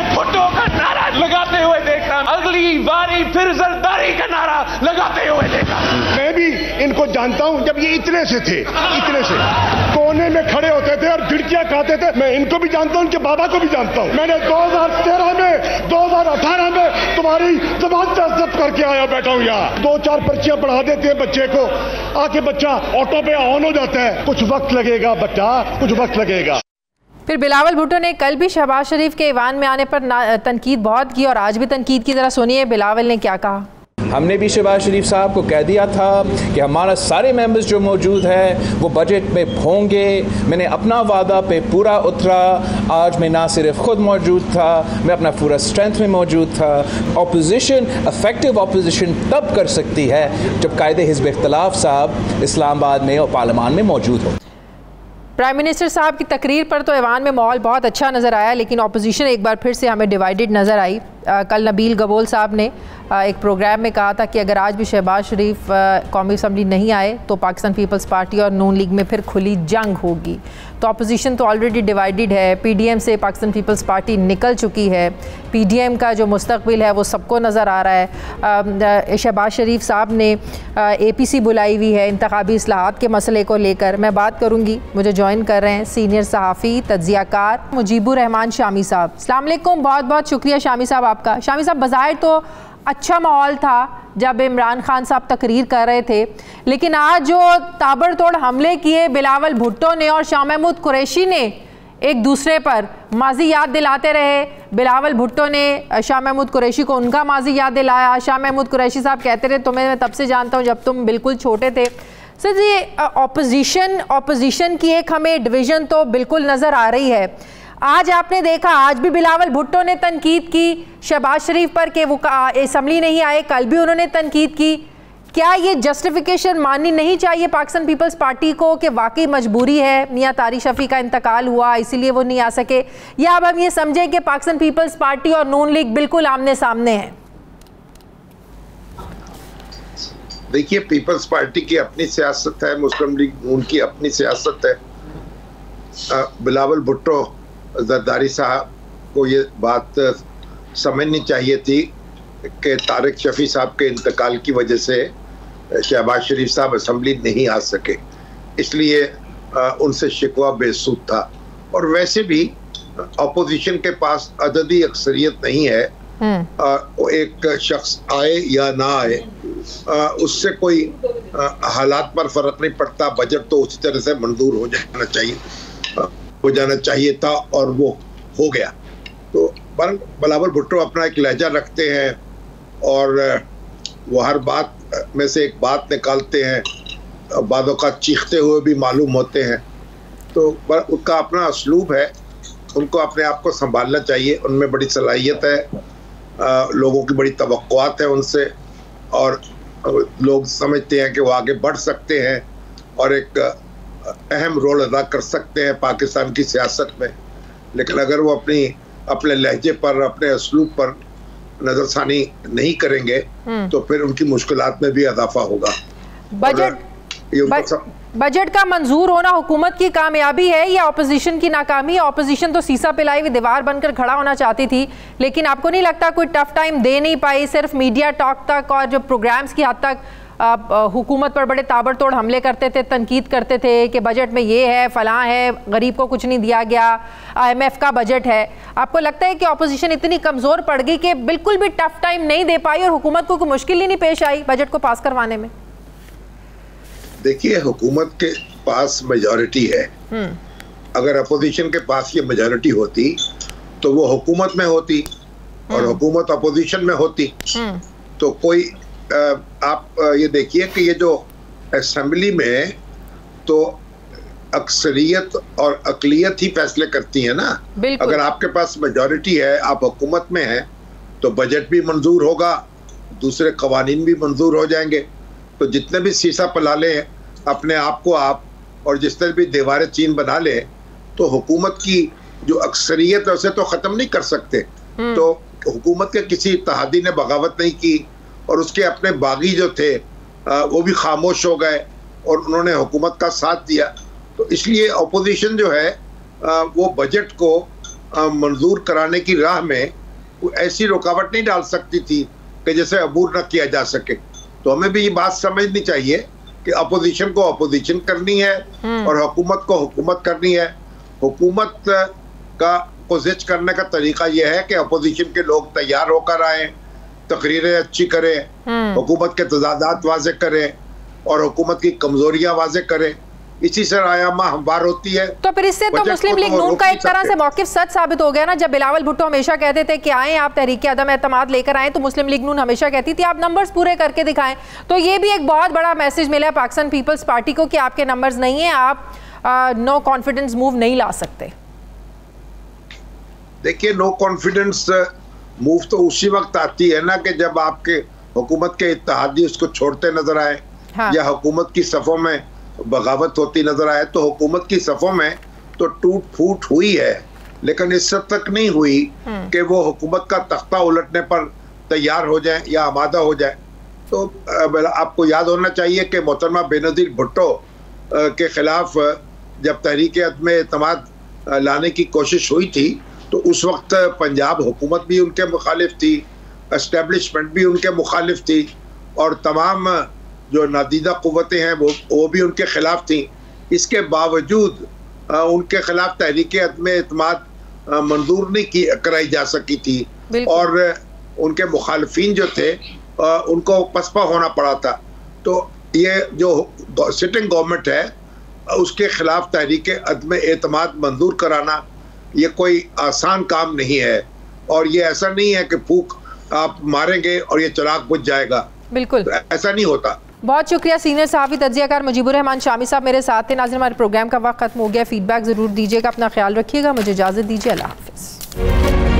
भुट्टो का नारा लगाते हुए देखा, अगली बारी फिर जरदारी का नारा लगाते हुए देखा। मैं भी इनको जानता हूं, जब ये इतने से थे, इतने से कोने में खड़े होते थे और भिड़कियां खाते थे। मैं इनको भी जानता हूं, उनके बाबा को भी जानता हूं। मैंने 2013 में 2018 में तुम्हारी जबान जब्त करके आया बैठा हूं यहाँ। 2-4 पर्चियां पढ़ा देते हैं बच्चे को, आके बच्चा ऑटो पे ऑन हो जाता है। कुछ वक्त लगेगा बच्चा, कुछ वक्त लगेगा। फिर बिलावल भुट्टो ने कल भी शहबाज शरीफ के ईवान में आने पर तनकीद बहुत की और आज भी तनकीद की। जरा सुनिए बिलावल ने क्या कहा। हमने भी शहबाज शरीफ साहब को कह दिया था कि हमारा सारे मेंबर्स जो मौजूद हैं वो बजट में होंगे। मैंने अपना वादा पे पूरा उतरा। आज मैं ना सिर्फ खुद मौजूद था, मैं अपना पूरा स्ट्रेंथ में मौजूद था। अपोजिशन, इफेक्टिव अपोजिशन तब कर सकती है जब कायदे हिज़्ब इख्तिलाफ साहब इस्लामाबाद में और पार्लियामान में मौजूद हो। प्राइम मिनिस्टर साहब की तकरीर पर तो ऐवान में माहौल बहुत अच्छा नज़र आया, लेकिन ऑपोजिशन एक बार फिर से हमें डिवाइडेड नज़र आई। कल नबील गबोल साहब ने एक प्रोग्राम में कहा था कि अगर आज भी शहबाज शरीफ कौमी असम्बली नहीं आए तो पाकिस्तान पीपल्स पार्टी और नून लीग में फिर खुली जंग होगी। तो अपोजिशन तो ऑलरेडी डिवाइडेड है। PDM से पाकिस्तान पीपल्स पार्टी निकल चुकी है। PDM का जो मुस्तकबिल है वो सबको नज़र आ रहा है। शहबाज शरीफ साहब ने APC बुलाई हुई है इंतखाबी इस्लाहात के मसले को लेकर। मैं बात करूँगी, मुझे ज्वाइन कर रहे हैं सीनियर सहाफ़ी तज्ज़ियाकार मुजीबुर रहमान शामी साहब। अस्सलाम वालेकुम, बहुत बहुत शुक्रिया शामी साहब आपका। शामी साहब, बज़ाहिर तो अच्छा माहौल था जब इमरान खान साहब तकरीर कर रहे थे, लेकिन आज जो ताबड़तोड़ हमले किए बिलावल भुट्टो ने और शाह महमूद कुरैशी ने एक दूसरे पर, माजी याद दिलाते रहे। बिलावल भुट्टो ने शाह महमूद कुरैशी को उनका माजी याद दिलाया। शाह महमूद कुरैशी साहब कहते रहे तुम्हें मैं तब से जानता हूँ जब तुम बिल्कुल छोटे थे। सर जी, ऑपोजिशन की एक हमें डिवीज़न तो बिल्कुल नज़र आ रही है। आज आपने देखा, आज भी बिलावल भुट्टो ने तनकीद की शहबाज शरीफ पर कि वो असम्बली नहीं आए, कल भी उन्होंने तनकीद की। क्या ये जस्टिफिकेशन माननी नहीं चाहिए पाकिस्तान पीपल्स पार्टी को कि वाकई मजबूरी है, मियां तारिक शफी का इंतकाल हुआ इसीलिए वो नहीं आ सके, या अब हम ये समझें कि पाकिस्तान पीपल्स पार्टी और नून लीग बिल्कुल आमने सामने हैं? देखिए, पीपल्स पार्टी की अपनी सियासत है, मुस्लिम लीग उनकी अपनी सियासत है। बिलावल भुट्टो जरदारी साहब को ये बात समझनी चाहिए थी कि तारिक शफी साहब के इंतकाल की वजह से शहबाज शरीफ साहब असम्बली नहीं आ सके, इसलिए उनसे शिकवा बेसूद था। और वैसे भी अपोजिशन के पास अददी अक्सरियत नहीं है। एक शख्स आए या ना आए उससे कोई हालात पर फर्क नहीं पड़ता। बजट तो उसी तरह से मंजूर हो जाना चाहिए था और वो हो गया। तो बिलावल भुट्टो अपना एक लहजा रखते हैं और वो हर बात में से एक बात निकालते हैं, बातों का चीखते हुए भी मालूम होते हैं। तो उनका अपना असलूब है, उनको अपने आप को संभालना चाहिए। उनमें बड़ी सलाहियत है, लोगों की बड़ी तवक्कुआत है उनसे, और लोग समझते हैं कि वो आगे बढ़ सकते हैं और एक अहम रोल अदा कर सकते हैं पाकिस्तान की सियासत में। लेकिन अगर वो अपने लहजे पर, अपने असलूब पर नजरसानी नहीं करेंगे तो फिर उनकी मुश्किलात में भी इजाफा होगा। बजट का मंजूर होना हुकूमत की कामयाबी है या अपोजिशन की नाकामी? अपोजिशन तो सीसा पिलाई हुई दीवार बनकर खड़ा होना चाहती थी, लेकिन आपको नहीं लगता कोई टफ टाइम दे नहीं पाई? सिर्फ मीडिया टॉक तक और जो प्रोग्राम्स की हद तक हुकूमत पर बड़े ताबड़तोड़ हमले करते थे, तनकीद करते थे कि बजट में ये है, फलां है, गरीब को कुछ नहीं दिया गया, IMF का बजट है। आपको लगता है कि अपोजिशन इतनी कमज़ोर पड़ गई कि बिल्कुल भी टफ टाइम नहीं दे पाई और हुकूमत को कोई मुश्किल ही नहीं पेश आई बजट को पास करवाने में? देखिए, हुकूमत के पास मेजॉरिटी है। अगर अपोजिशन के पास ये मेजॉरिटी होती तो वो हुकूमत में होती और हुकूमत अपोजिशन में होती। तो कोई आप ये देखिए कि ये जो असेंबली में तो अक्सरियत और अकलियत ही फैसले करती है ना। अगर आपके पास मेजॉरिटी है, आप हुकूमत में हैं, तो बजट भी मंजूर होगा, दूसरे कवानीन भी मंजूर हो जाएंगे। तो जितने भी सीसा पला लें अपने आप को आप, और जिस तरह भी दीवारें चीन बना ले, तो हुकूमत की जो अक्सरियत है उसे तो ख़त्म नहीं कर सकते। तो हुकूमत के किसी इत्तेहादी ने बगावत नहीं की और उसके अपने बागी जो थे वो भी खामोश हो गए और उन्होंने हुकूमत का साथ दिया। तो इसलिए अपोजिशन जो है वो बजट को मंजूर कराने की राह में ऐसी रुकावट नहीं डाल सकती थी कि जैसे अबूर न किया जा सके। तो हमें भी ये बात समझनी चाहिए कि अपोजिशन को अपोजिशन करनी है और हुकूमत को हुकूमत करनी है। हुकूमत का को जिच करने का तरीका यह है कि अपोजिशन के लोग तैयार होकर आए, तकरीरें अच्छी करें, हुकूमत के तजादात वाज़े करें और हुकूमत की कमजोरियां वाज़े करें। इसी से रायामा हमवार होती है। तो फिर इससे तो मुस्लिम लीग नून का एक तरह से मौक़िफ़ सच साबित हो गया ना। जब बिलावल भुट्टो हमेशा कहते थे कि आएँ आप तहरीक अदम एतमाद लेकर आएँ, तो मुस्लिम लीग नून हमेशा कहती थी आप नंबर्स पूरे करके दिखाएं। तो ये भी एक बहुत बड़ा मैसेज मिला पाकिस्तान पीपल्स पार्टी को कि आपके नंबर्स नहीं हैं, आप नो कॉन्फिडेंस मूव नहीं ला सकते। देखिए, नो कॉन्फिडेंस मूव तो उसी वक्त आती है ना कि जब आपके हुकूमत के इत्तेहादी उसको छोड़ते नजर आए, या हुकूमत की सफ़ों में बगावत होती नजर आए। तो हुकूमत की सफ़ों में तो टूट फूट हुई है, लेकिन इस हद तक नहीं हुई कि वो हुकूमत का तख्ता उलटने पर तैयार हो जाए या आमादा हो जाए। तो आपको याद होना चाहिए कि मोहतरमा बेनज़ीर भुट्टो के खिलाफ जब तहरीक अदम एतमाद लाने की कोशिश हुई थी, तो उस वक्त पंजाब हुकूमत भी उनके मुखालिफ थी, एस्टेब्लिशमेंट भी उनके मुखालिफ थी और तमाम जो नादीदा क़ुव्वतें हैं वो भी उनके खिलाफ थी। इसके बावजूद उनके खिलाफ तहरीक अदम एतमाद मंजूर नहीं कराई जा सकी थी और उनके मुखालिफिन जो थे उनको पसपा होना पड़ा था। तो ये जो सिटिंग गवर्नमेंट है उसके खिलाफ तहरीक अदम एतमाद मंजूर कराना ये कोई आसान काम नहीं है और ये ऐसा नहीं है कि फूक आप मारेंगे और ये चिराग बुझ जाएगा। बिल्कुल तो ऐसा नहीं होता। बहुत शुक्रिया। सीनियर सहाफ़ी तज्ज़ियाकार मुजीबुर रहमान शामी साहब मेरे साथ थे। नाज़रीन, हमारे प्रोग्राम का वक्त खत्म हो गया। फीडबैक ज़रूर दीजिएगा, अपना ख्याल रखिएगा। मुझे इजाज़त दीजिए। अल्लाह हाफ़िज़।